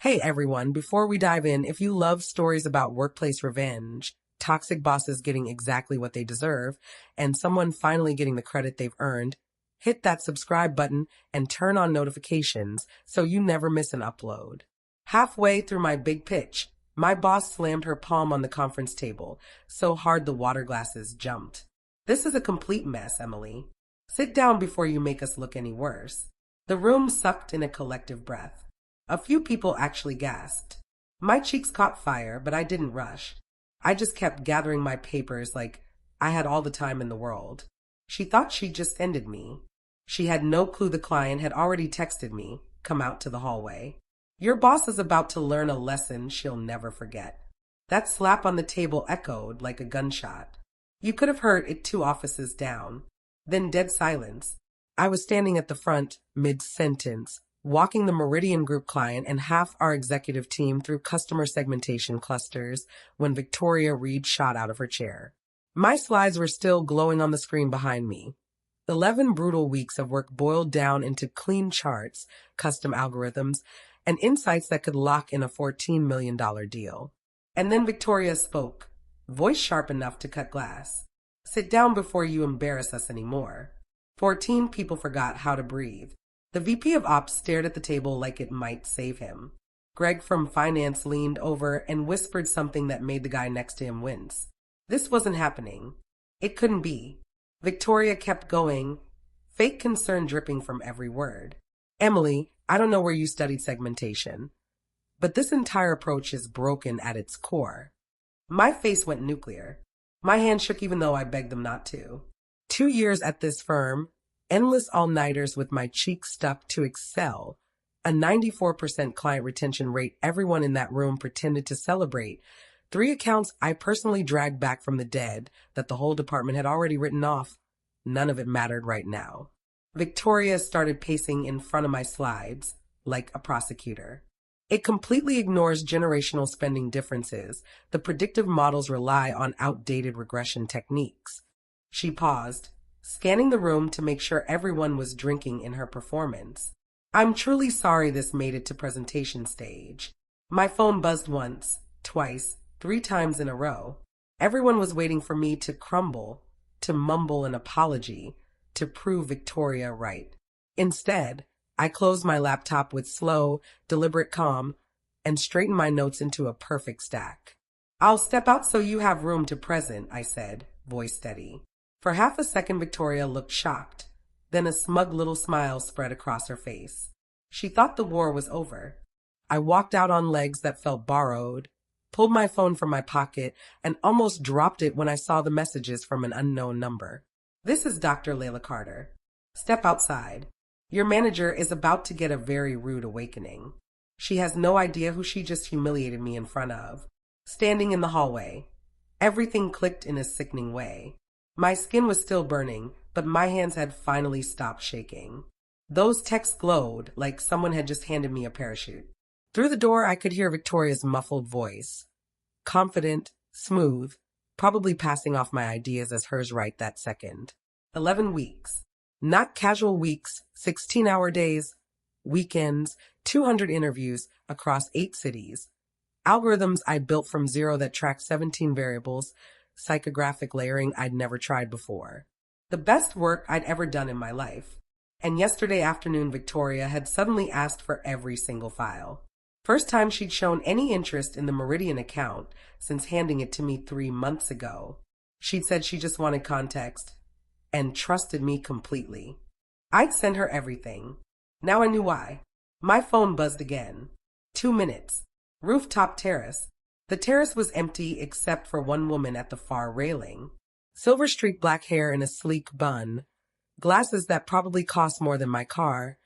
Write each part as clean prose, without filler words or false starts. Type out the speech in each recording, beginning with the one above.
Hey everyone, before we dive in, if you love stories about workplace revenge, toxic bosses getting exactly what they deserve, and someone finally getting the credit they've earned, hit that subscribe button and turn on notifications so you never miss an upload. Halfway through my big pitch, my boss slammed her palm on the conference table so hard the water glasses jumped. This is a complete mess, Emily. Sit down before you make us look any worse. The room sucked in a collective breath. A few people actually gasped. My cheeks caught fire, but I didn't rush. I just kept gathering my papers like I had all the time in the world. She thought she'd just ended me. She had no clue the client had already texted me, "Come out to the hallway. Your boss is about to learn a lesson she'll never forget." That slap on the table echoed like a gunshot. You could have heard it 2 offices down. Then dead silence. I was standing at the front, mid-sentence, walking the Meridian Group client and half our executive team through customer segmentation clusters when Victoria Reed shot out of her chair. My slides were still glowing on the screen behind me. 11 brutal weeks of work boiled down into clean charts, custom algorithms, and insights that could lock in a $14 million deal. And then Victoria spoke, voice sharp enough to cut glass. "Sit down before you embarrass us anymore." 14 people forgot how to breathe. The VP of Ops stared at the table like it might save him. Greg from Finance leaned over and whispered something that made the guy next to him wince. This wasn't happening. It couldn't be. Victoria kept going, fake concern dripping from every word. "Emily, I don't know where you studied segmentation, but this entire approach is broken at its core." My face went nuclear. My hands shook even though I begged them not to. 2 years at this firm, endless all-nighters with my cheeks stuck to Excel, a 94% client retention rate everyone in that room pretended to celebrate, 3 accounts I personally dragged back from the dead that the whole department had already written off. None of it mattered right now. Victoria started pacing in front of my slides, like a prosecutor. "It completely ignores generational spending differences. The predictive models rely on outdated regression techniques." She paused, scanning the room to make sure everyone was drinking in her performance. "I'm truly sorry this made it to presentation stage." My phone buzzed once, twice, 3 times in a row. Everyone was waiting for me to crumble, to mumble an apology, to prove Victoria right. Instead, I closed my laptop with slow, deliberate calm and straightened my notes into a perfect stack. "I'll step out so you have room to present," I said, voice steady. For half a second, Victoria looked shocked. Then a smug little smile spread across her face. She thought the war was over. I walked out on legs that felt borrowed, pulled my phone from my pocket, and almost dropped it when I saw the messages from an unknown number. "This is Dr. Layla Carter. Step outside. Your manager is about to get a very rude awakening." She has no idea who she just humiliated me in front of. Standing in the hallway. Everything clicked in a sickening way. My skin was still burning, but my hands had finally stopped shaking. Those texts glowed like someone had just handed me a parachute. Through the door, I could hear Victoria's muffled voice. Confident, smooth, probably passing off my ideas as hers right that second. 11 weeks. Not casual weeks, 16-hour days, weekends, 200 interviews across 8 cities. Algorithms I built from zero that track 17 variables, psychographic layering I'd never tried before. The best work I'd ever done in my life. And yesterday afternoon, Victoria had suddenly asked for every single file. First time she'd shown any interest in the Meridian account since handing it to me 3 months ago. She'd said she just wanted context and trusted me completely. I'd sent her everything. Now I knew why. My phone buzzed again. 2 minutes. Rooftop terrace. The terrace was empty except for one woman at the far railing. Silver-streaked black hair in a sleek bun. Glasses that probably cost more than my car.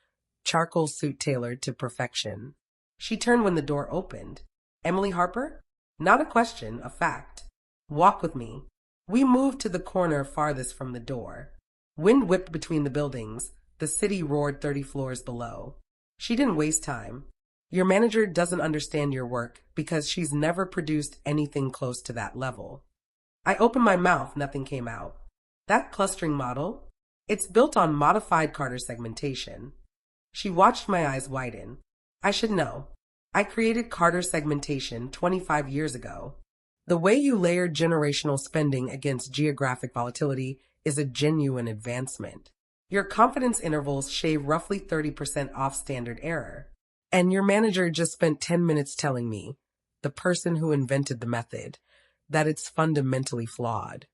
Charcoal suit tailored to perfection. She turned when the door opened. "Emily Harper?" Not a question, a fact. "Walk with me." We moved to the corner farthest from the door. Wind whipped between the buildings. The city roared 30 floors below. She didn't waste time. "Your manager doesn't understand your work because she's never produced anything close to that level." I opened my mouth, nothing came out. "That clustering model? It's built on modified Carter segmentation." She watched my eyes widen. "I should know. I created Carter segmentation 25 years ago. The way you layered generational spending against geographic volatility is a genuine advancement. Your confidence intervals shave roughly 30% off standard error. And your manager just spent 10 minutes telling me, the person who invented the method, that it's fundamentally flawed.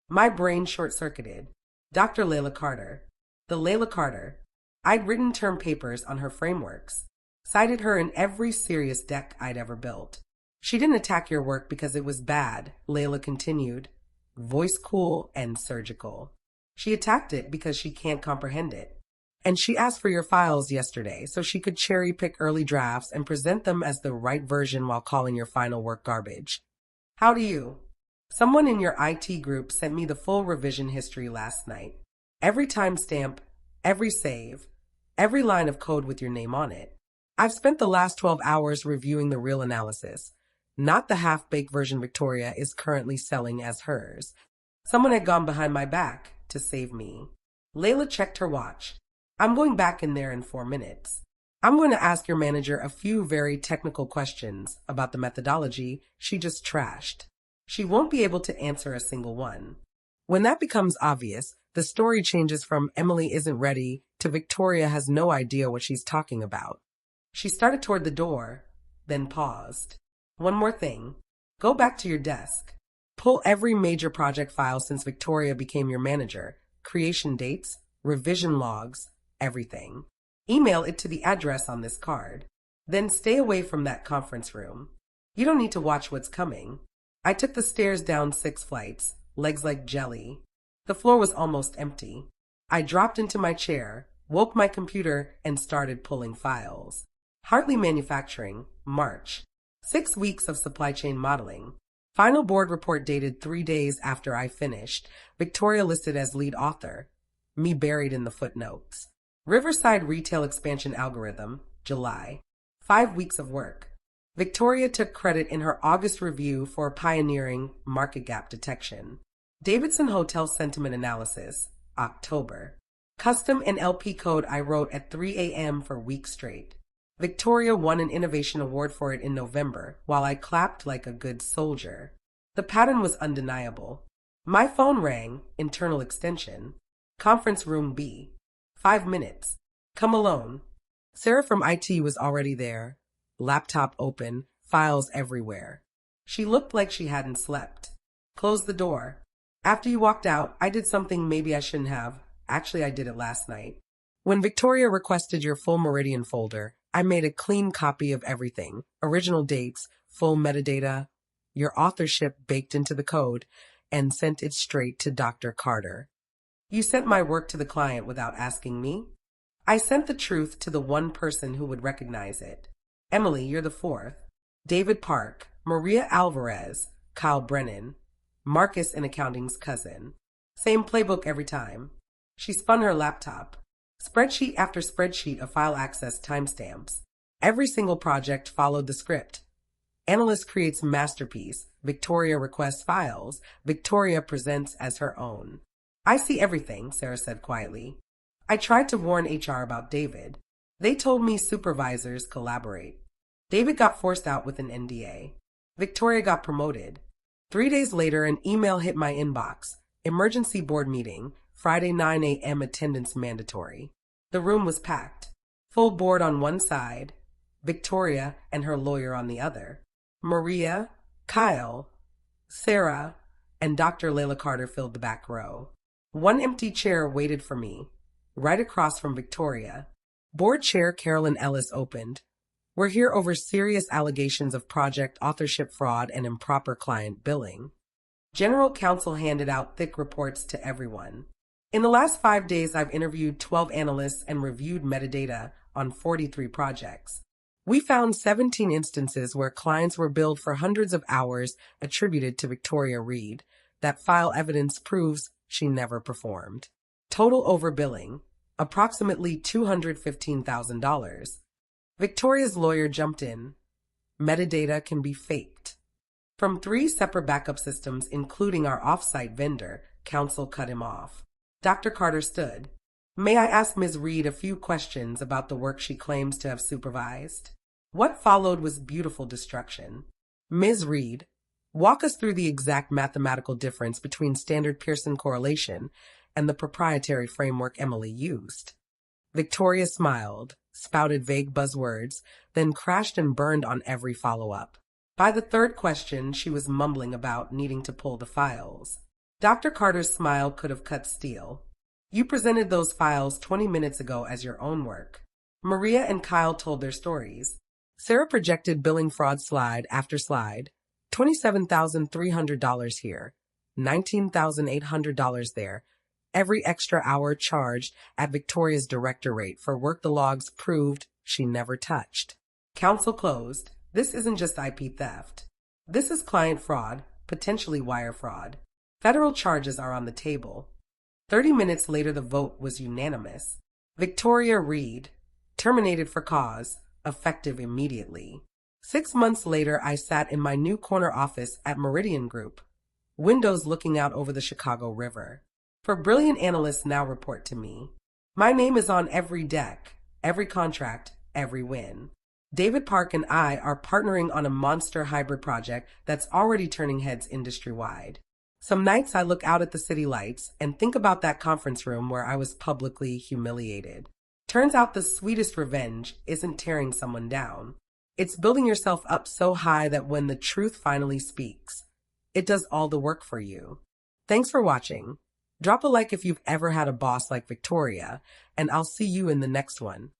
My brain short-circuited. Dr. Layla Carter. The Layla Carter. I'd written term papers on her frameworks, cited her in every serious deck I'd ever built. She didn't attack your work because it was bad, Layla continued, voice cool and surgical. She attacked it because she can't comprehend it. And she asked for your files yesterday so she could cherry pick early drafts and present them as the right version while calling your final work garbage. How do you? Someone in your IT group sent me the full revision history last night. Every timestamp, every save, every line of code with your name on it. I've spent the last 12 hours reviewing the real analysis, not the half-baked version Victoria is currently selling as hers. Someone had gone behind my back to save me. Layla checked her watch. I'm going back in there in 4 minutes. I'm going to ask your manager a few very technical questions about the methodology she just trashed. She won't be able to answer a single one. When that becomes obvious, the story changes from Emily isn't ready to Victoria has no idea what she's talking about. She started toward the door, then paused. One more thing. Go back to your desk. Pull every major project file since Victoria became your manager. Creation dates, revision logs, everything. Email it to the address on this card. Then stay away from that conference room. You don't need to watch what's coming. I took the stairs down 6 flights, legs like jelly. The floor was almost empty. I dropped into my chair, woke my computer, and started pulling files. Hartley Manufacturing, March. 6 weeks of supply chain modeling. Final board report dated 3 days after I finished. Victoria listed as lead author. Me buried in the footnotes. Riverside Retail Expansion Algorithm, July. 5 weeks of work. Victoria took credit in her August review for pioneering market gap detection. Davidson Hotel Sentiment Analysis, October. Custom and LP code I wrote at 3 a.m. for weeks straight. Victoria won an innovation award for it in November, while I clapped like a good soldier. The pattern was undeniable. My phone rang, internal extension. Conference room B. 5 minutes. Come alone. Sarah from IT was already there. Laptop open, files everywhere. She looked like she hadn't slept. Close the door. After you walked out, I did something maybe I shouldn't have. Actually, I did it last night. When Victoria requested your full Meridian folder, I made a clean copy of everything. Original dates, full metadata, your authorship baked into the code, and sent it straight to Dr. Carter. You sent my work to the client without asking me. I sent the truth to the one person who would recognize it. Emily, you're the 4th. David Park, Maria Alvarez, Kyle Brennan, Marcus in accounting's cousin. Same playbook every time. She spun her laptop. Spreadsheet after spreadsheet of file access timestamps. Every single project followed the script. Analyst creates masterpiece. Victoria requests files. Victoria presents as her own. I see everything, Sarah said quietly. I tried to warn HR about David. They told me supervisors collaborate. David got forced out with an NDA. Victoria got promoted. 3 days later, an email hit my inbox. Emergency board meeting. Friday 9 a.m. attendance mandatory. The room was packed. Full board on one side. Victoria and her lawyer on the other. Maria, Kyle, Sarah, and Dr. Layla Carter filled the back row. One empty chair waited for me, right across from Victoria. Board chair Carolyn Ellis opened. We're here over serious allegations of project authorship fraud and improper client billing. General counsel handed out thick reports to everyone. In the last 5 days, I've interviewed 12 analysts and reviewed metadata on 43 projects. We found 17 instances where clients were billed for hundreds of hours attributed to Victoria Reed. That file evidence proves she never performed. Total overbilling, approximately $215,000. Victoria's lawyer jumped in. Metadata can be faked. From 3 separate backup systems, including our off-site vendor, counsel cut him off. Dr. Carter stood. May I ask Ms. Reed a few questions about the work she claims to have supervised? What followed was beautiful destruction. Ms. Reed, walk us through the exact mathematical difference between standard Pearson correlation and the proprietary framework Emily used. Victoria smiled, spouted vague buzzwords, then crashed and burned on every follow-up. By the third question, she was mumbling about needing to pull the files. Dr. Carter's smile could have cut steel. You presented those files 20 minutes ago as your own work. Maria and Kyle told their stories. Sarah projected billing fraud slide after slide. $27,300 here, $19,800 there. Every extra hour charged at Victoria's director rate for work the logs proved she never touched. Counsel closed. This isn't just IP theft. This is client fraud, potentially wire fraud. Federal charges are on the table. 30 minutes later, the vote was unanimous. Victoria Reed, terminated for cause, effective immediately. 6 months later, I sat in my new corner office at Meridian Group, windows looking out over the Chicago River. For brilliant analysts now report to me. My name is on every deck, every contract, every win. David Park and I are partnering on a monster hybrid project that's already turning heads industry-wide. Some nights I look out at the city lights and think about that conference room where I was publicly humiliated. Turns out the sweetest revenge isn't tearing someone down. It's building yourself up so high that when the truth finally speaks, it does all the work for you. Thanks for watching. Drop a like if you've ever had a boss like Victoria, and I'll see you in the next one.